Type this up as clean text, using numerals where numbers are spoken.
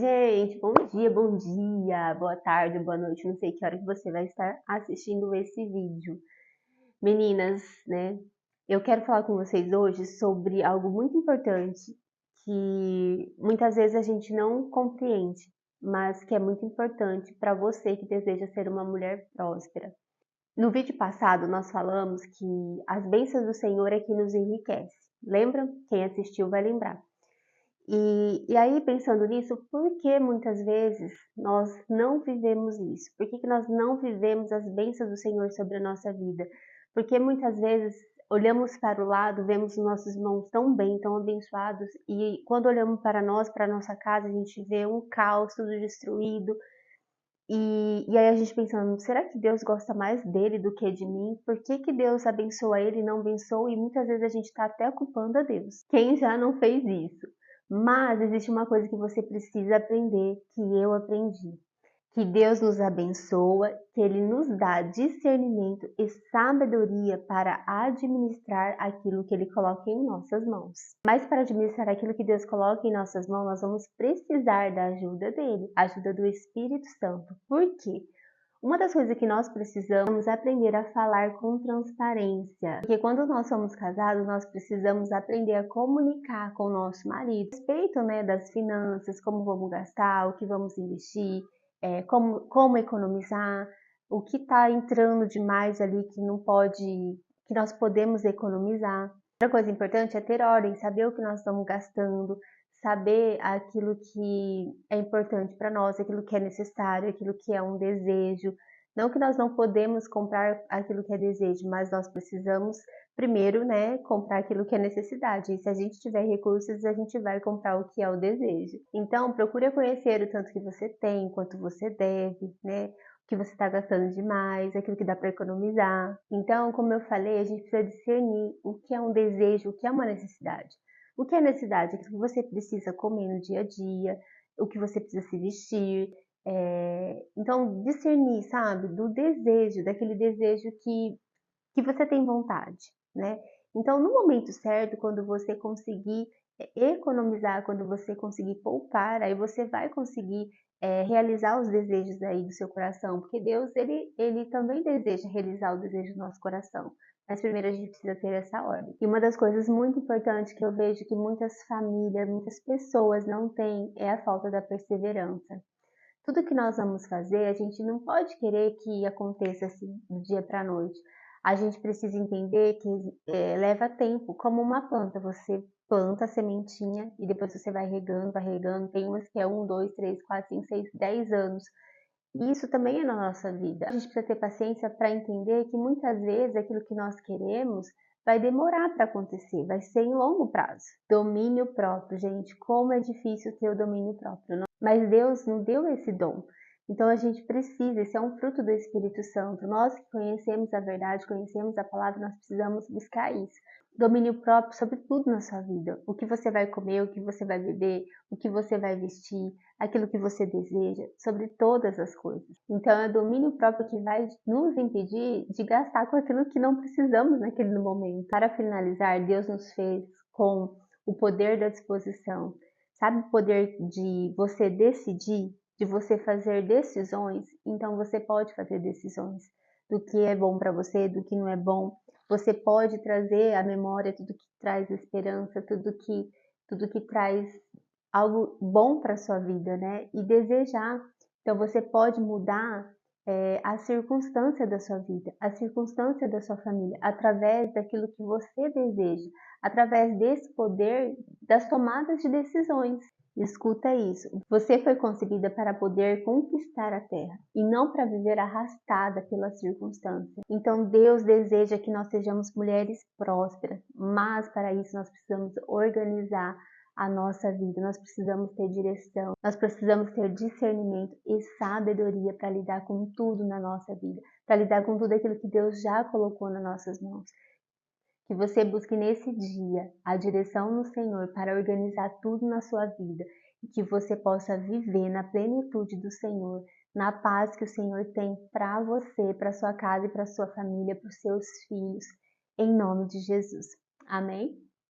Gente, bom dia, boa tarde, boa noite, não sei que hora que você vai estar assistindo esse vídeo. Meninas, né, eu quero falar com vocês hoje sobre algo muito importante que muitas vezes a gente não compreende, mas que é muito importante para você que deseja ser uma mulher próspera. No vídeo passado nós falamos que as bênçãos do Senhor é que nos enriquece. Lembra? Quem assistiu vai lembrar. E aí, pensando nisso, por que muitas vezes nós não vivemos isso? Por que nós não vivemos as bênçãos do Senhor sobre a nossa vida? Porque muitas vezes olhamos para o lado, vemos os nossos irmãos tão bem, tão abençoados, e quando olhamos para nós, para a nossa casa, a gente vê um caos, tudo destruído, e aí a gente pensando, será que Deus gosta mais dele do que de mim? Por que Deus abençoa ele e não abençoa? E muitas vezes a gente está até culpando a Deus. Quem já não fez isso? Mas existe uma coisa que você precisa aprender, que eu aprendi. Que Deus nos abençoa, que Ele nos dá discernimento e sabedoria para administrar aquilo que Ele coloca em nossas mãos. Mas para administrar aquilo que Deus coloca em nossas mãos, nós vamos precisar da ajuda dele, a ajuda do Espírito Santo. Por quê? Uma das coisas que nós precisamos é aprender a falar com transparência. Porque quando nós somos casados, nós precisamos aprender a comunicar com o nosso marido a respeito, né, das finanças, como vamos gastar, o que vamos investir, como economizar, o que está entrando demais ali que não pode, que nós podemos economizar. Outra coisa importante é ter ordem, saber o que nós estamos gastando, saber aquilo que é importante para nós, aquilo que é necessário, aquilo que é um desejo. Não que nós não podemos comprar aquilo que é desejo, mas nós precisamos primeiro, né, comprar aquilo que é necessidade. E se a gente tiver recursos, a gente vai comprar o que é o desejo. Então, procure conhecer o tanto que você tem, quanto você deve, né, o que você está gastando demais, aquilo que dá para economizar. Então, como eu falei, a gente precisa discernir o que é um desejo, o que é uma necessidade. O que é necessidade? O que você precisa comer no dia a dia, o que você precisa se vestir. Então, discernir, sabe, do desejo, daquele desejo que você tem vontade, né? Então, no momento certo, quando você conseguir economizar, quando você conseguir poupar, aí você vai conseguir realizar os desejos aí do seu coração, porque Deus, ele também deseja realizar o desejo do nosso coração. Mas primeiro a gente precisa ter essa ordem. E uma das coisas muito importantes que eu vejo que muitas famílias, muitas pessoas não têm é a falta da perseverança. Tudo que nós vamos fazer, a gente não pode querer que aconteça assim do dia para a noite. A gente precisa entender que leva tempo, como uma planta. Você planta a sementinha e depois você vai regando, vai regando. Tem umas que é 1, 2, 3, 4, 5, 6, 10 anos. E isso também é na nossa vida. A gente precisa ter paciência para entender que muitas vezes aquilo que nós queremos vai demorar para acontecer, vai ser em longo prazo. Domínio próprio, gente, como é difícil ter o domínio próprio. Mas Deus nos deu esse dom. Então a gente precisa, esse é um fruto do Espírito Santo. Nós que conhecemos a verdade, conhecemos a palavra, nós precisamos buscar isso. Domínio próprio sobre tudo na sua vida. O que você vai comer, o que você vai beber, o que você vai vestir, aquilo que você deseja, sobre todas as coisas. Então é o domínio próprio que vai nos impedir de gastar com aquilo que não precisamos naquele momento. Para finalizar, Deus nos fez com o poder da disposição. Sabe o poder de você decidir, de você fazer decisões? Então você pode fazer decisões do que é bom para você, do que não é bom. Você pode trazer à memória tudo que traz esperança, tudo que traz algo bom para sua vida, né? E desejar. Então você pode mudar a circunstância da sua vida, a circunstância da sua família, através daquilo que você deseja, através desse poder das tomadas de decisões. Escuta isso. Você foi concebida para poder conquistar a terra e não para viver arrastada pela circunstância. Então Deus deseja que nós sejamos mulheres prósperas, mas para isso nós precisamos organizar a nossa vida, nós precisamos ter direção, nós precisamos ter discernimento e sabedoria para lidar com tudo na nossa vida, para lidar com tudo aquilo que Deus já colocou nas nossas mãos. Que você busque nesse dia a direção no Senhor para organizar tudo na sua vida e que você possa viver na plenitude do Senhor, na paz que o Senhor tem para você, para sua casa e para sua família, para os seus filhos, em nome de Jesus. Amém?